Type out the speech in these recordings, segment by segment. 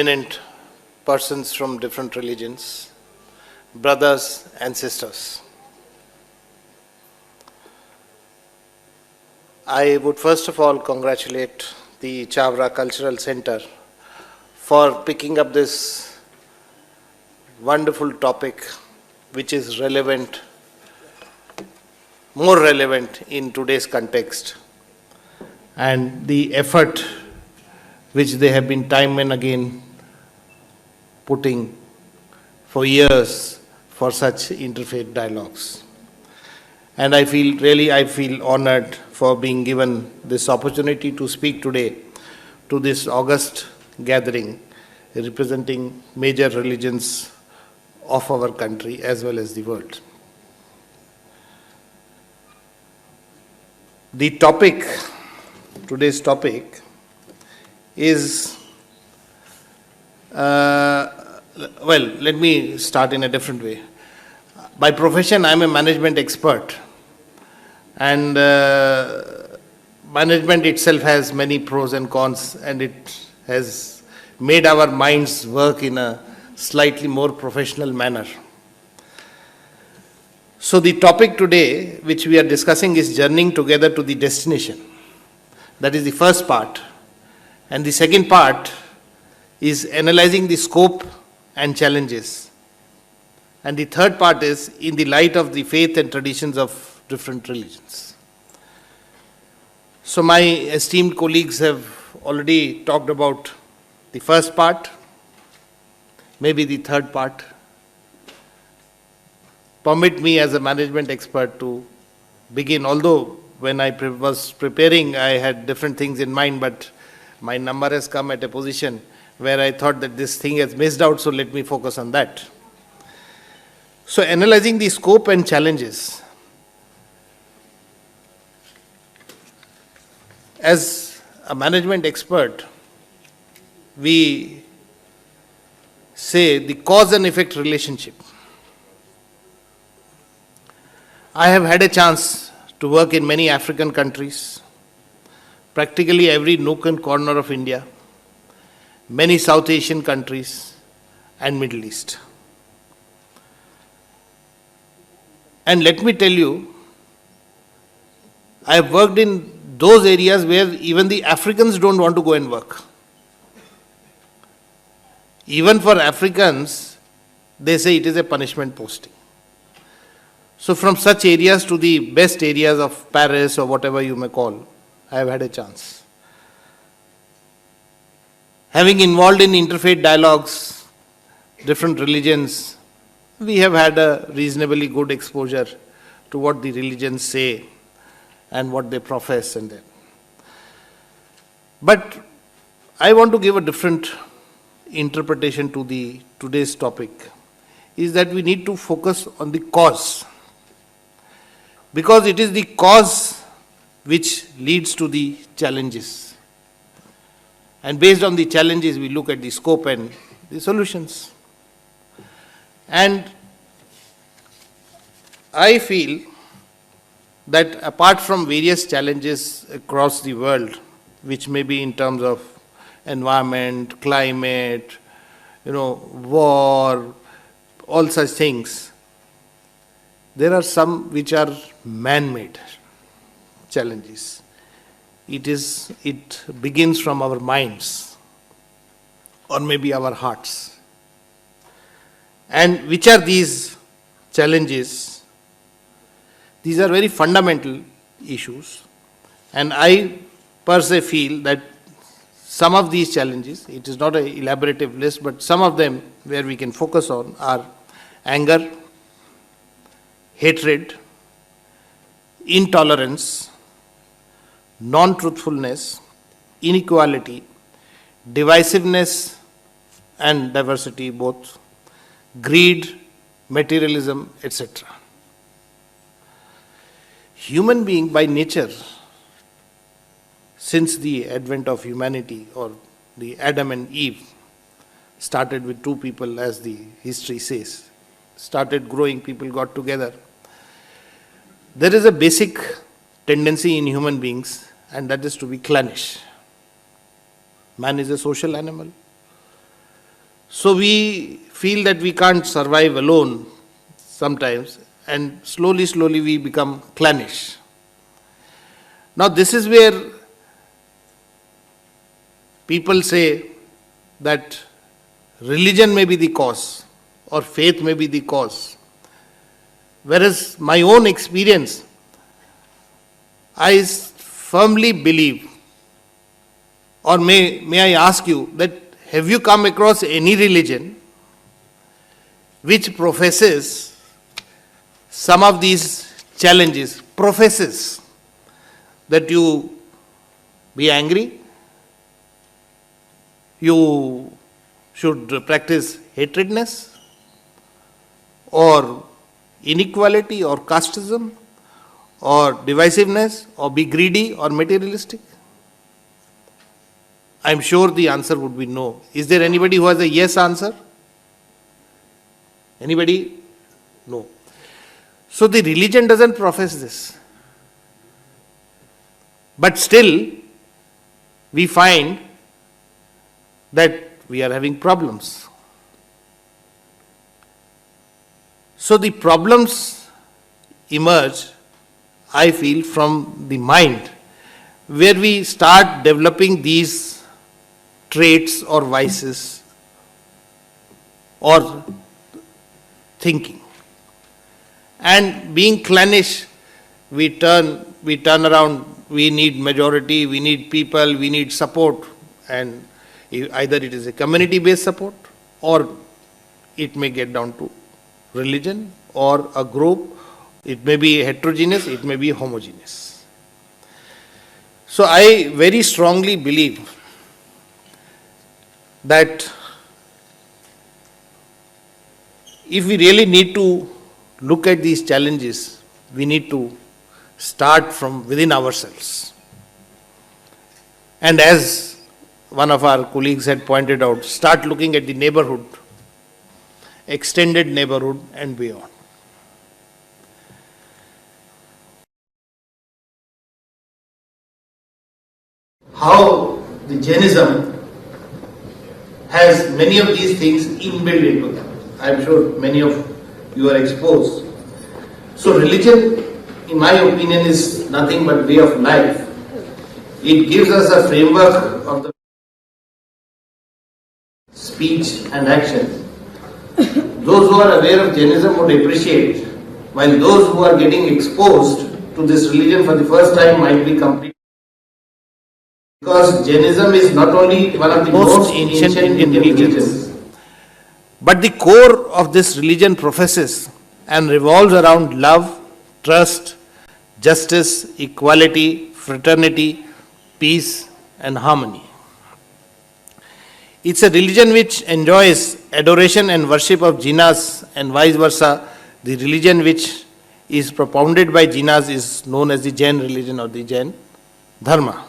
eminent persons from different religions, brothers and sisters. I would first of all congratulate the Chavara Cultural Centre for picking up this wonderful topic which is relevant, more relevant in today's context, and the effort which they have been time and again putting for years for such interfaith dialogues. And I feel honored for being given this opportunity to speak today to this august gathering representing major religions of our country as well as the world. The topic, today's topic, is, let me start in a different way. By profession, I am a management expert, and management itself has many pros and cons, and it has made our minds work in a slightly more professional manner. So the topic today, which we are discussing, is journeying together to the destination. That is the first part. And the second part is analyzing the scope and challenges. And the third part is in the light of the faith and traditions of different religions. So my esteemed colleagues have already talked about the first part, maybe the third part. Permit me as a management expert to begin, although when I was preparing I had different things in mind, but my number has come at a position where I thought that this thing has missed out, so let me focus on that. So analyzing the scope and challenges. As a management expert, we say the cause and effect relationship. I have had a chance to work in many African countries, practically every nook and corner of India, many South Asian countries, and Middle East. And let me tell you, I have worked in those areas where even the Africans don't want to go and work. Even for Africans, they say it is a punishment posting. So from such areas to the best areas of Paris or whatever you may call, I have had a chance. Having involved in interfaith dialogues, different religions, we have had a reasonably good exposure to what the religions say and what they profess and then. But I want to give a different interpretation to today's topic, is that we need to focus on the cause. Because it is the cause which leads to the challenges. And based on the challenges, we look at the scope and the solutions. And I feel that apart from various challenges across the world, which may be in terms of environment, climate, war, all such things, there are some which are man-made challenges. It begins from our minds or maybe our hearts. And which are these challenges? These are very fundamental issues, and I per se feel that some of these challenges, it is not an elaborative list, but some of them where we can focus on are anger, hatred, intolerance, non-truthfulness, inequality, divisiveness and diversity both, greed, materialism, etc. Human being by nature, since the advent of humanity or the Adam and Eve, started with two people, as the history says, started growing, people got together. There is a basic tendency in human beings, and that is to be clannish. Man is a social animal. So we feel that we can't survive alone sometimes, and slowly we become clannish. Now this is where people say that religion may be the cause or faith may be the cause. Whereas my own experience, I firmly believe, or may I ask you that have you come across any religion which professes some of these challenges, professes that you be angry, you should practice hatredness, or inequality, or casteism, or divisiveness, or be greedy or materialistic? I am sure the answer would be no. Is there anybody who has a yes answer? Anybody? No. So the religion doesn't profess this. But still, we find that we are having problems. So the problems emerge, I feel, from the mind, where we start developing these traits or vices or thinking. And being clannish, we turn around, we need majority, we need people, we need support, and either it is a community-based support, or it may get down to religion or a group. It may be heterogeneous, it may be homogeneous. So I very strongly believe that if we really need to look at these challenges, we need to start from within ourselves. And as one of our colleagues had pointed out, start looking at the neighborhood, extended neighborhood and beyond. How the Jainism has many of these things inbuilt into them. I am sure many of you are exposed. So religion, in my opinion, is nothing but way of life. It gives us a framework of the speech and action. Those who are aware of Jainism would appreciate, while those who are getting exposed to this religion for the first time might be complete. Because Jainism is not only one of the most ancient Indian religions, but the core of this religion professes and revolves around love, trust, justice, equality, fraternity, peace and harmony. It's a religion which enjoys adoration and worship of Jinas and vice versa. The religion which is propounded by Jinas is known as the Jain religion or the Jain Dharma.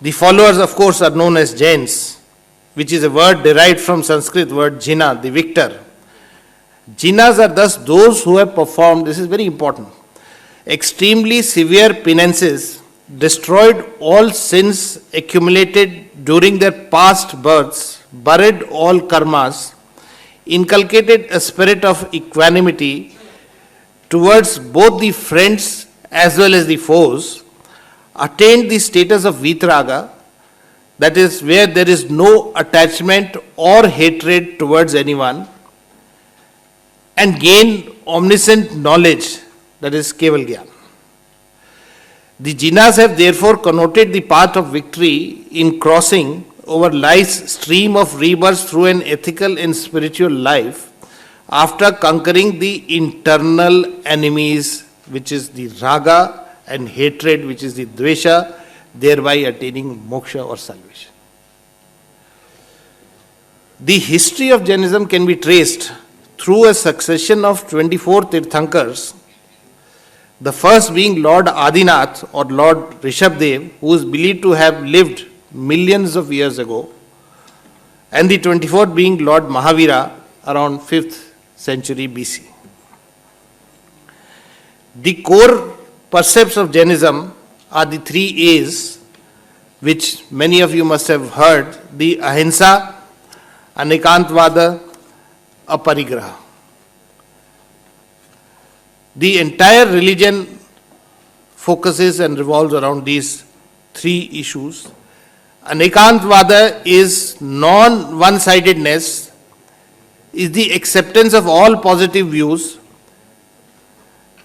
The followers, of course, are known as Jains, which is a word derived from Sanskrit word Jina, the victor. Jinas are thus those who have performed, this is very important, extremely severe penances, destroyed all sins accumulated during their past births, buried all karmas, inculcated a spirit of equanimity towards both the friends as well as the foes, attained the status of Vitraga, that is, where there is no attachment or hatred towards anyone, and gained omniscient knowledge, that is, Keval Gyan. The Jinas have therefore connoted the path of victory in crossing over life's stream of rebirths through an ethical and spiritual life after conquering the internal enemies, which is the raga, and hatred, which is the dvesha, thereby attaining moksha or salvation. The history of Jainism can be traced through a succession of 24 Tirthankars, the first being Lord Adinath or Lord Rishabdev, who is believed to have lived millions of years ago, and the 24th being Lord Mahavira around 5th century BC. The core precepts of Jainism are the 3 A's, which many of you must have heard: the ahimsa, Anekantvada, Aparigraha. The entire religion focuses and revolves around these three issues. Anekantvada is non-one-sidedness, is the acceptance of all positive views,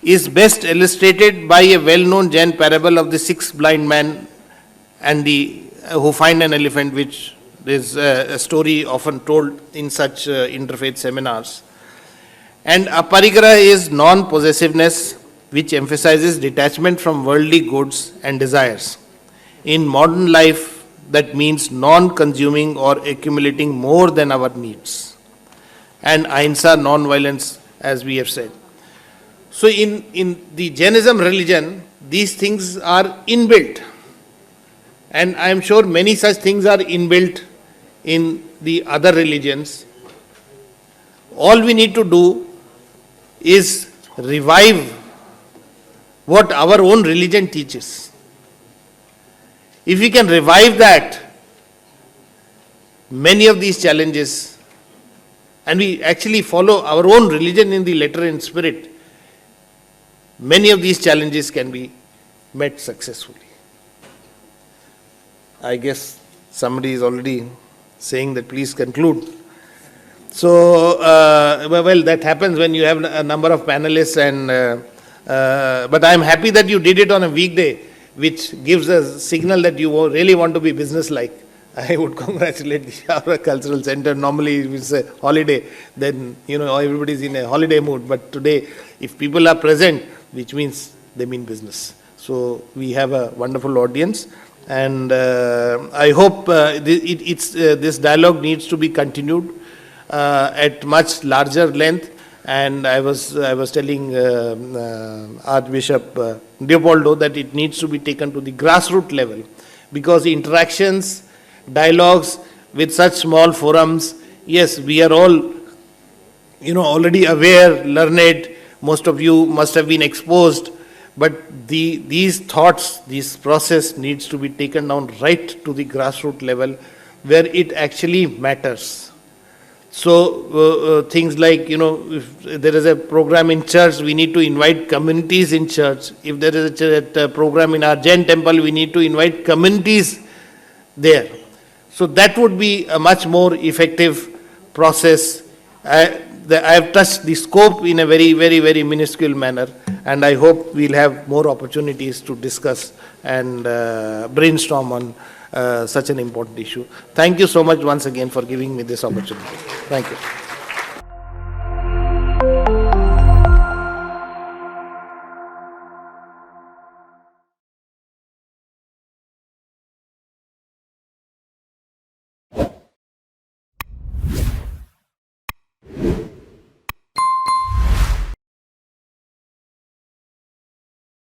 is best illustrated by a well-known Jain parable of the six blind men and the who find an elephant, which is a story often told in such interfaith seminars. And aparigraha is non-possessiveness, which emphasizes detachment from worldly goods and desires. In modern life, that means non-consuming or accumulating more than our needs. And ahimsa, non-violence, as we have said. So in the Jainism religion, these things are inbuilt. And I am sure many such things are inbuilt in the other religions. All we need to do is revive what our own religion teaches. If we can revive that, many of these challenges, and we actually follow our own religion in the letter and spirit, many of these challenges can be met successfully. I guess somebody is already saying that please conclude. So, well, that happens when you have a number of panelists, and but I am happy that you did it on a weekday, which gives a signal that you really want to be business-like. I would congratulate the Chavara Cultural Centre. Normally, if it's a holiday, then, everybody's in a holiday mood. But today, if people are present, which means they mean business. So, we have a wonderful audience. And I hope this dialogue needs to be continued at much larger length. And I was telling Archbishop Leopoldo that it needs to be taken to the grassroots level, because interactions, dialogues with such small forums, yes, we are all, already aware, learned, most of you must have been exposed, but these thoughts, this process needs to be taken down right to the grassroots level where it actually matters. So things like, if there is a program in church, we need to invite communities in church. If there is a program in our Jain temple, we need to invite communities there. So that would be a much more effective process. I have touched the scope in a very, very, very minuscule manner, and I hope we'll have more opportunities to discuss and brainstorm on such an important issue. Thank you so much once again for giving me this opportunity. Thank you.